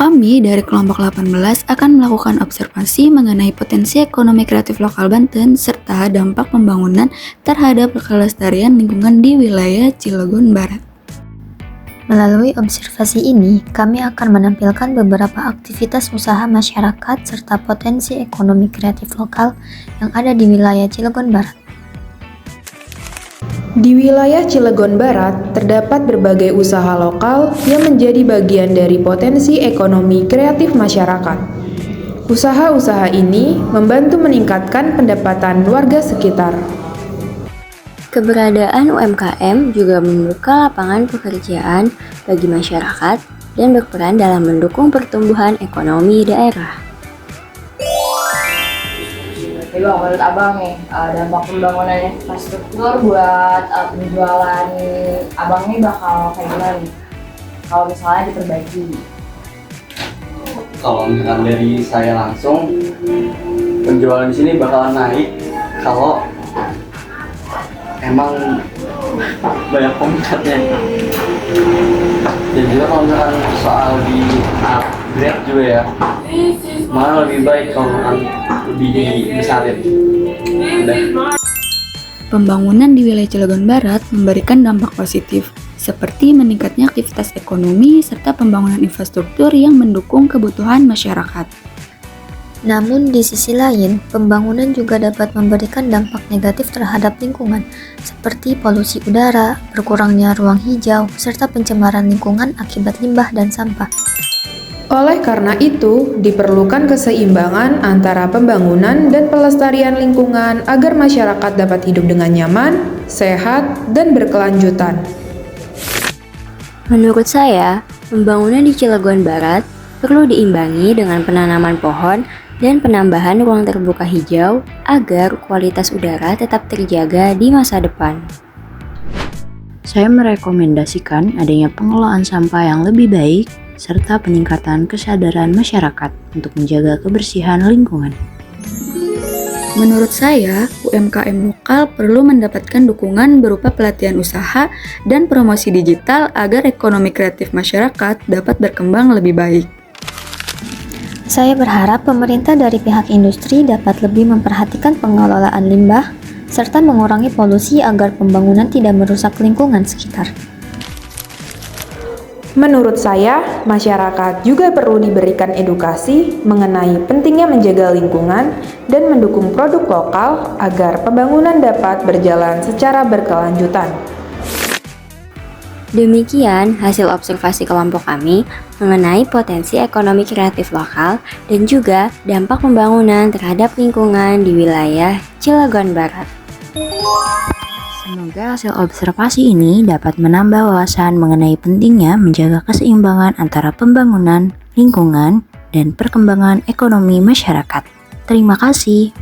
Kami dari kelompok 18 akan melakukan observasi mengenai potensi ekonomi kreatif lokal Banten serta dampak pembangunan terhadap kelestarian lingkungan di wilayah Cilegon Barat. Melalui observasi ini, kami akan menampilkan beberapa aktivitas usaha masyarakat serta potensi ekonomi kreatif lokal yang ada di wilayah Cilegon Barat. Di wilayah Cilegon Barat, terdapat berbagai usaha lokal yang menjadi bagian dari potensi ekonomi kreatif masyarakat. Usaha-usaha ini membantu meningkatkan pendapatan warga sekitar. Keberadaan UMKM juga membuka lapangan pekerjaan bagi masyarakat dan berperan dalam mendukung pertumbuhan ekonomi daerah. Jadi menurut Abang nih, dampak pembangunan infrastruktur buat penjualan Abang nih bakal kayak gimana nih? Kalau misalnya diperbaiki. Kalau misalkan dari saya langsung, penjualan di sini bakalan naik kalau emang banyak peminatnya. Dan juga kalau misalkan soal di upgrade juga ya, malah lebih baik kalau misalkan lebih dibesarin. Pembangunan di wilayah Cilegon Barat memberikan dampak positif, seperti meningkatnya aktivitas ekonomi serta pembangunan infrastruktur yang mendukung kebutuhan masyarakat. Namun di sisi lain, pembangunan juga dapat memberikan dampak negatif terhadap lingkungan, seperti polusi udara, berkurangnya ruang hijau, serta pencemaran lingkungan akibat limbah dan sampah. Oleh karena itu, diperlukan keseimbangan antara pembangunan dan pelestarian lingkungan agar masyarakat dapat hidup dengan nyaman, sehat, dan berkelanjutan. Menurut saya, pembangunan di Cilegon Barat perlu diimbangi dengan penanaman pohon dan penambahan ruang terbuka hijau agar kualitas udara tetap terjaga di masa depan. Saya merekomendasikan adanya pengelolaan sampah yang lebih baik serta peningkatan kesadaran masyarakat untuk menjaga kebersihan lingkungan. Menurut saya, UMKM lokal perlu mendapatkan dukungan berupa pelatihan usaha dan promosi digital agar ekonomi kreatif masyarakat dapat berkembang lebih baik. Saya berharap pemerintah dari pihak industri dapat lebih memperhatikan pengelolaan limbah serta mengurangi polusi agar pembangunan tidak merusak lingkungan sekitar. Menurut saya, masyarakat juga perlu diberikan edukasi mengenai pentingnya menjaga lingkungan dan mendukung produk lokal agar pembangunan dapat berjalan secara berkelanjutan. Demikian hasil observasi kelompok kami mengenai potensi ekonomi kreatif lokal dan juga dampak pembangunan terhadap lingkungan di wilayah Cilegon Barat. Semoga hasil observasi ini dapat menambah wawasan mengenai pentingnya menjaga keseimbangan antara pembangunan, lingkungan, dan perkembangan ekonomi masyarakat. Terima kasih.